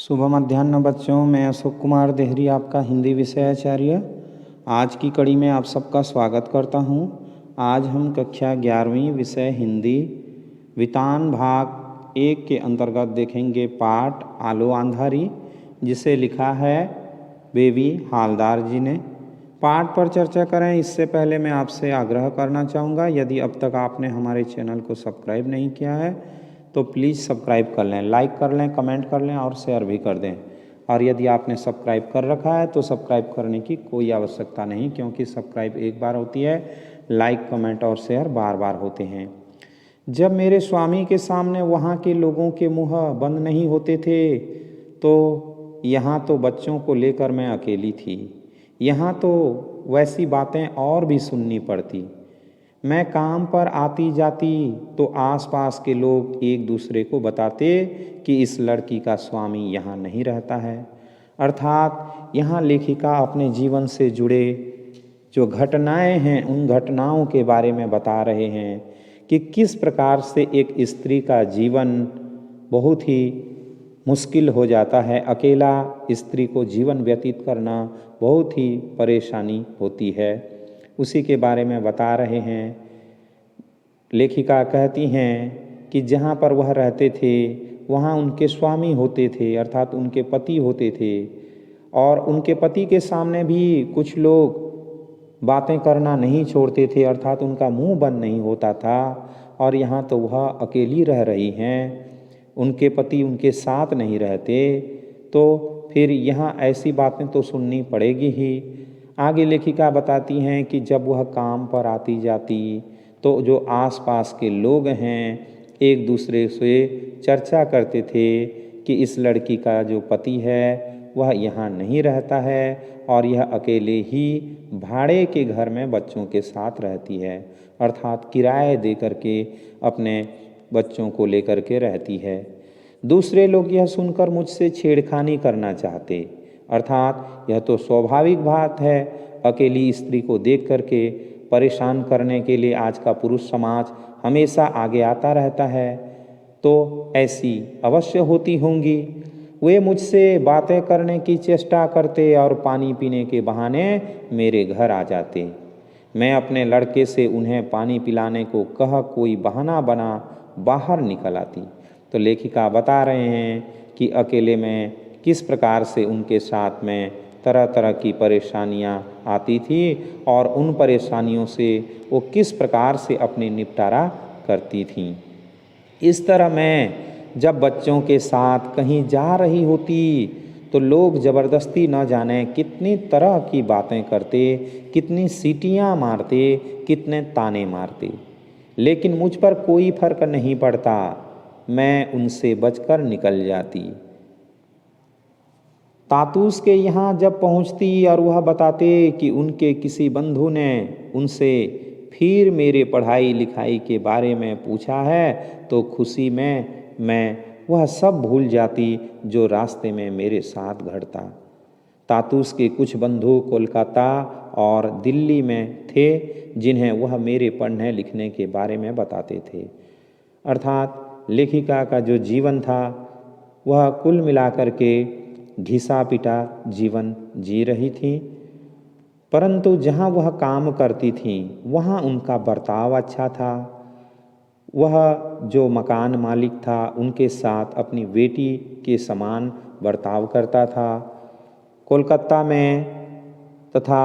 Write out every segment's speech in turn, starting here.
शुभ मध्याह्न बच्चों, मैं अशोक कुमार देहरी आपका हिंदी विषयाचार्य आज की कड़ी में आप सबका स्वागत करता हूं। आज हम कक्षा 11वीं विषय हिंदी वितान भाग 1 के अंतर्गत देखेंगे पाठ आलो आंधारी, जिसे लिखा है बेबी हालदार जी ने। पाठ पर चर्चा करें इससे पहले मैं आपसे आग्रह करना चाहूँगा, यदि अब तक आपने हमारे चैनल को सब्सक्राइब नहीं किया है तो प्लीज़ सब्सक्राइब कर लें, लाइक कर लें, कमेंट कर लें और शेयर भी कर दें। और यदि आपने सब्सक्राइब कर रखा है तो सब्सक्राइब करने की कोई आवश्यकता नहीं, क्योंकि सब्सक्राइब एक बार होती है, लाइक कमेंट और शेयर बार बार होते हैं। जब मेरे स्वामी के सामने वहाँ के लोगों के मुँह बंद नहीं होते थे तो यहाँ तो बच्चों को लेकर मैं अकेली थी। यहाँ तो वैसी बातें और भी सुननी पड़ती। मैं काम पर आती जाती तो आसपास के लोग एक दूसरे को बताते कि इस लड़की का स्वामी यहाँ नहीं रहता है। अर्थात यहाँ लेखिका अपने जीवन से जुड़े जो घटनाएं हैं उन घटनाओं के बारे में बता रहे हैं कि किस प्रकार से एक स्त्री का जीवन बहुत ही मुश्किल हो जाता है। अकेला स्त्री को जीवन व्यतीत करना बहुत ही परेशानी होती है, उसी के बारे में बता रहे हैं। लेखिका कहती हैं कि जहाँ पर वह रहते थे वहाँ उनके स्वामी होते थे, अर्थात उनके पति होते थे, और उनके पति के सामने भी कुछ लोग बातें करना नहीं छोड़ते थे, अर्थात उनका मुंह बंद नहीं होता था। और यहाँ तो वह अकेली रह रही हैं, उनके पति उनके साथ नहीं रहते, तो फिर यहाँ ऐसी बातें तो सुननी पड़ेगी ही। आगे लेखिका बताती हैं कि जब वह काम पर आती जाती तो जो आसपास के लोग हैं एक दूसरे से चर्चा करते थे कि इस लड़की का जो पति है वह यहाँ नहीं रहता है और यह अकेले ही भाड़े के घर में बच्चों के साथ रहती है, अर्थात किराए दे करके अपने बच्चों को लेकर के रहती है। दूसरे लोग यह सुनकर मुझसे छेड़खानी करना चाहते, अर्थात यह तो स्वाभाविक बात है, अकेली स्त्री को देख करके परेशान करने के लिए आज का पुरुष समाज हमेशा आगे आता रहता है, तो ऐसी अवश्य होती होंगी। वे मुझसे बातें करने की चेष्टा करते और पानी पीने के बहाने मेरे घर आ जाते। मैं अपने लड़के से उन्हें पानी पिलाने को कह कोई बहाना बना बाहर निकल आती। तो लेखिका बता रहे हैं कि अकेले में किस प्रकार से उनके साथ में तरह तरह की परेशानियां आती थी और उन परेशानियों से वो किस प्रकार से अपनी निपटारा करती थीं। इस तरह मैं जब बच्चों के साथ कहीं जा रही होती तो लोग ज़बरदस्ती न जाने कितनी तरह की बातें करते, कितनी सीटियां मारते, कितने ताने मारते, लेकिन मुझ पर कोई फर्क नहीं पड़ता, मैं उनसे बचकर निकल जाती। तातूस के यहाँ जब पहुँचती और वह बताते कि उनके किसी बंधु ने उनसे फिर मेरे पढ़ाई लिखाई के बारे में पूछा है तो खुशी में मैं वह सब भूल जाती जो रास्ते में मेरे साथ घटता। तातूस के कुछ बंधु कोलकाता और दिल्ली में थे जिन्हें वह मेरे पढ़ने लिखने के बारे में बताते थे। अर्थात लेखिका का जो जीवन था वह कुल मिलाकर के घिसा पिटा जीवन जी रही थी, परंतु जहाँ वह काम करती थी वहाँ उनका बर्ताव अच्छा था। वह जो मकान मालिक था उनके साथ अपनी बेटी के समान बर्ताव करता था। कोलकाता में तथा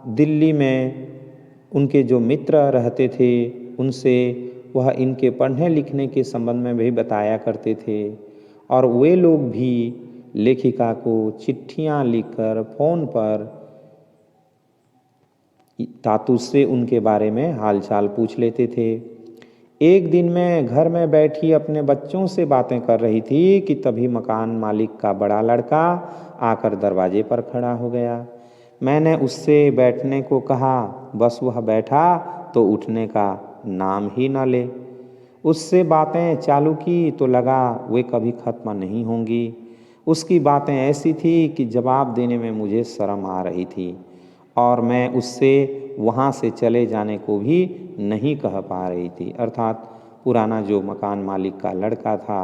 दिल्ली में उनके जो मित्र रहते थे उनसे वह इनके पढ़ने लिखने के संबंध में भी बताया करते थे, और वे लोग भी लेखिका को चिट्ठियां लिखकर फ़ोन पर तातूस से उनके बारे में हालचाल पूछ लेते थे। एक दिन मैं घर में बैठी अपने बच्चों से बातें कर रही थी कि तभी मकान मालिक का बड़ा लड़का आकर दरवाजे पर खड़ा हो गया। मैंने उससे बैठने को कहा, बस वह बैठा तो उठने का नाम ही न ले। उससे बातें चालू की तो लगा वे कभी ख़त्म नहीं होंगी। उसकी बातें ऐसी थी कि जवाब देने में मुझे शर्म आ रही थी और मैं उससे वहाँ से चले जाने को भी नहीं कह पा रही थी। अर्थात पुराना जो मकान मालिक का लड़का था,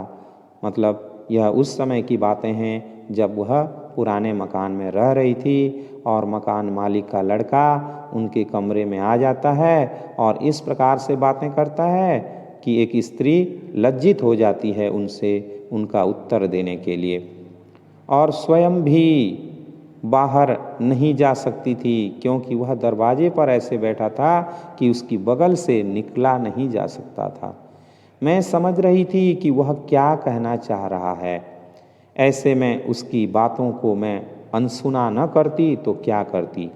मतलब यह उस समय की बातें हैं जब वह पुराने मकान में रह रही थी और मकान मालिक का लड़का उनके कमरे में आ जाता है और इस प्रकार से बातें करता है कि एक स्त्री लज्जित हो जाती है उनसे उनका उत्तर देने के लिए, और स्वयं भी बाहर नहीं जा सकती थी क्योंकि वह दरवाजे पर ऐसे बैठा था कि उसकी बगल से निकला नहीं जा सकता था। मैं समझ रही थी कि वह क्या कहना चाह रहा है। ऐसे में उसकी बातों को मैं अनसुना न करती तो क्या करती।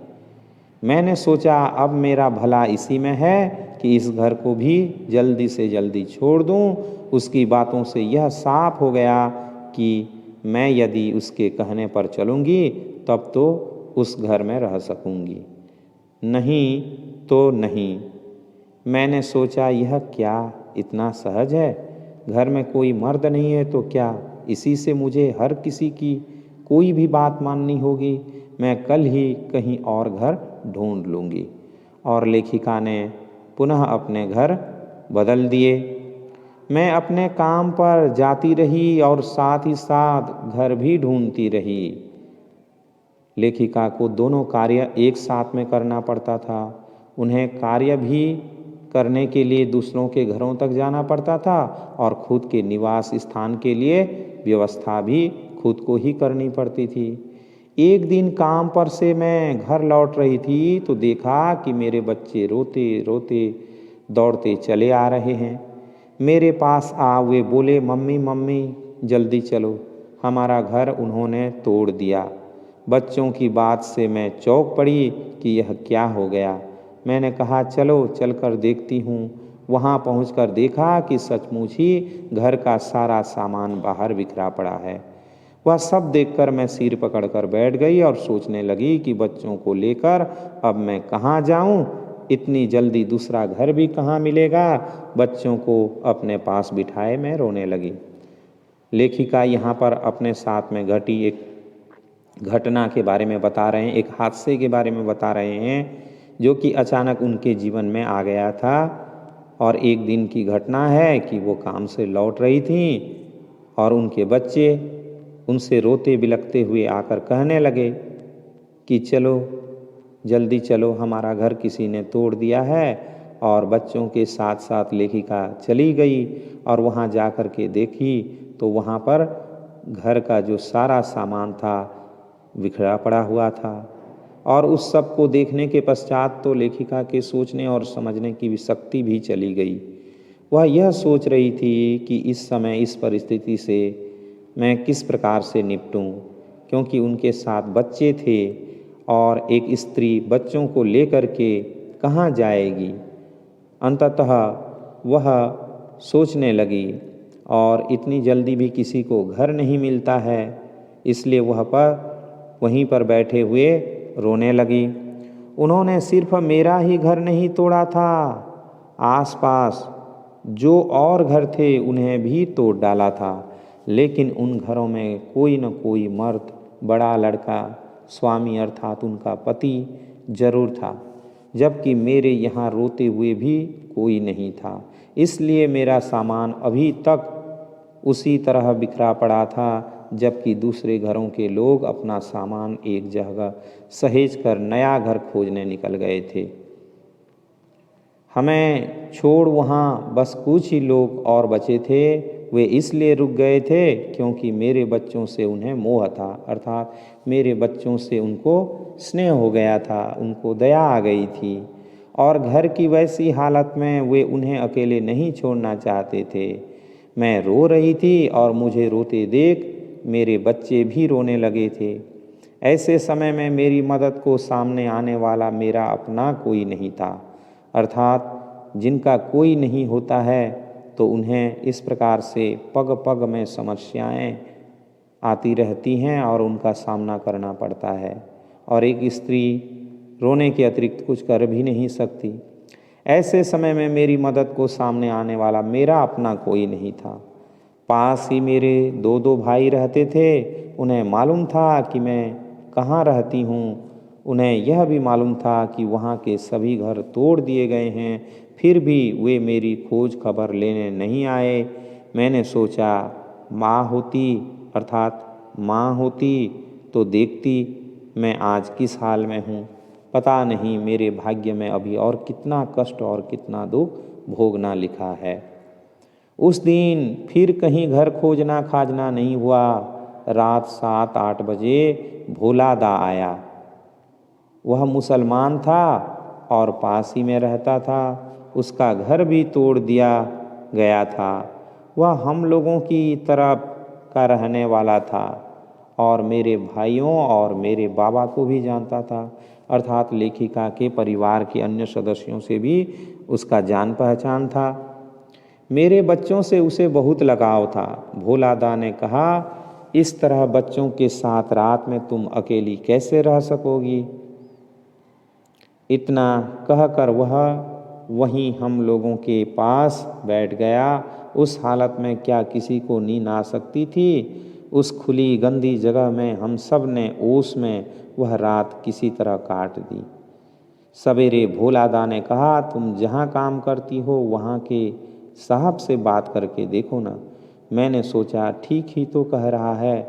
मैंने सोचा अब मेरा भला इसी में है कि इस घर को भी जल्दी से जल्दी छोड़ दूं। उसकी बातों से यह साफ हो गया कि मैं यदि उसके कहने पर चलूँगी तब तो उस घर में रह सकूँगी, नहीं तो नहीं। मैंने सोचा यह क्या इतना सहज है, घर में कोई मर्द नहीं है तो क्या इसी से मुझे हर किसी की कोई भी बात माननी होगी। मैं कल ही कहीं और घर ढूंढ लूँगी। और लेखिका ने पुनः अपने घर बदल दिए। मैं अपने काम पर जाती रही और साथ ही साथ घर भी ढूंढती रही। लेखिका को दोनों कार्य एक साथ में करना पड़ता था। उन्हें कार्य भी करने के लिए दूसरों के घरों तक जाना पड़ता था और खुद के निवास स्थान के लिए व्यवस्था भी खुद को ही करनी पड़ती थी। एक दिन काम पर से मैं घर लौट रही थी तो देखा कि मेरे बच्चे रोते रोते दौड़ते चले आ रहे हैं। मेरे पास वे बोले, मम्मी मम्मी जल्दी चलो, हमारा घर उन्होंने तोड़ दिया। बच्चों की बात से मैं चौंक पड़ी कि यह क्या हो गया। मैंने कहा चलो चलकर देखती हूँ। वहाँ पहुँचकर देखा कि सचमुच ही घर का सारा सामान बाहर बिखरा पड़ा है। वह सब देखकर मैं सिर पकड़कर बैठ गई और सोचने लगी कि बच्चों को लेकर अब मैं कहाँ जाऊँ। इतनी जल्दी दूसरा घर भी कहाँ मिलेगा। बच्चों को अपने पास बिठाए मैं रोने लगी। लेखिका यहाँ पर अपने साथ में घटी एक घटना के बारे में बता रहे हैं, एक हादसे के बारे में बता रहे हैं जो कि अचानक उनके जीवन में आ गया था। और एक दिन की घटना है कि वो काम से लौट रही थी और उनके बच्चे उनसे रोते बिलखते हुए आकर कहने लगे कि चलो जल्दी चलो, हमारा घर किसी ने तोड़ दिया है। और बच्चों के साथ साथ लेखिका चली गई और वहाँ जा कर के देखी तो वहाँ पर घर का जो सारा सामान था बिखरा पड़ा हुआ था। और उस सब को देखने के पश्चात तो लेखिका के सोचने और समझने की भी शक्ति भी चली गई। वह यह सोच रही थी कि इस समय इस परिस्थिति से मैं किस प्रकार से निपटूं, क्योंकि उनके साथ बच्चे थे और एक स्त्री बच्चों को लेकर के कहाँ जाएगी। अंततः वह सोचने लगी और इतनी जल्दी भी किसी को घर नहीं मिलता है, इसलिए वह वहीं पर बैठे हुए रोने लगी। उन्होंने सिर्फ मेरा ही घर नहीं तोड़ा था, आसपास जो और घर थे उन्हें भी तोड़ डाला था। लेकिन उन घरों में कोई न कोई मर्द, बड़ा लड़का, स्वामी अर्थात उनका पति जरूर था, जबकि मेरे यहाँ रोते हुए भी कोई नहीं था। इसलिए मेरा सामान अभी तक उसी तरह बिखरा पड़ा था, जबकि दूसरे घरों के लोग अपना सामान एक जगह सहेज कर नया घर खोजने निकल गए थे। हमें छोड़ वहाँ बस कुछ ही लोग और बचे थे। वे इसलिए रुक गए थे क्योंकि मेरे बच्चों से उन्हें मोह था, अर्थात मेरे बच्चों से उनको स्नेह हो गया था, उनको दया आ गई थी। और घर की वैसी हालत में वे उन्हें अकेले नहीं छोड़ना चाहते थे। मैं रो रही थी और मुझे रोते देख मेरे बच्चे भी रोने लगे थे। ऐसे समय में मेरी मदद को सामने आने वाला मेरा अपना कोई नहीं था, अर्थात जिनका कोई नहीं होता है तो उन्हें इस प्रकार से पग पग में समस्याएं आती रहती हैं और उनका सामना करना पड़ता है। और एक स्त्री रोने के अतिरिक्त कुछ कर भी नहीं सकती। ऐसे समय में मेरी मदद को सामने आने वाला मेरा अपना कोई नहीं था। पास ही मेरे दो दो भाई रहते थे। उन्हें मालूम था कि मैं कहाँ रहती हूँ। उन्हें यह भी मालूम था कि वहाँ के सभी घर तोड़ दिए गए हैं, फिर भी वे मेरी खोज खबर लेने नहीं आए। मैंने सोचा माँ होती अर्थात माँ होती तो देखती मैं आज किस हाल में हूँ। पता नहीं मेरे भाग्य में अभी और कितना कष्ट और कितना दुख भोगना लिखा है। उस दिन फिर कहीं घर खोजना खाजना नहीं हुआ। रात 7-8 बजे भोला दा आया। वह मुसलमान था और पास ही में रहता था। उसका घर भी तोड़ दिया गया था। वह हम लोगों की तरफ का रहने वाला था और मेरे भाइयों और मेरे बाबा को भी जानता था, अर्थात लेखिका के परिवार के अन्य सदस्यों से भी उसका जान पहचान था। मेरे बच्चों से उसे बहुत लगाव था। भोला दा ने कहा, इस तरह बच्चों के साथ रात में तुम अकेली कैसे रह सकोगी। इतना कहकर वह वहीं हम लोगों के पास बैठ गया। उस हालत में क्या किसी को नींद आ सकती थी। उस खुली गंदी जगह में हम सब ने ओस में वह रात किसी तरह काट दी। सवेरे भोला दा ने कहा, तुम जहाँ काम करती हो वहाँ के साहब से बात करके देखो ना। मैंने सोचा ठीक ही तो कह रहा है।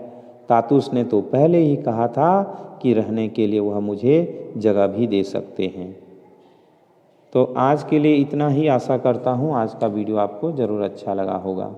तातुस ने तो पहले ही कहा था कि रहने के लिए वह मुझे जगह भी दे सकते हैं। तो आज के लिए इतना ही। आशा करता हूँ आज का वीडियो आपको ज़रूर अच्छा लगा होगा।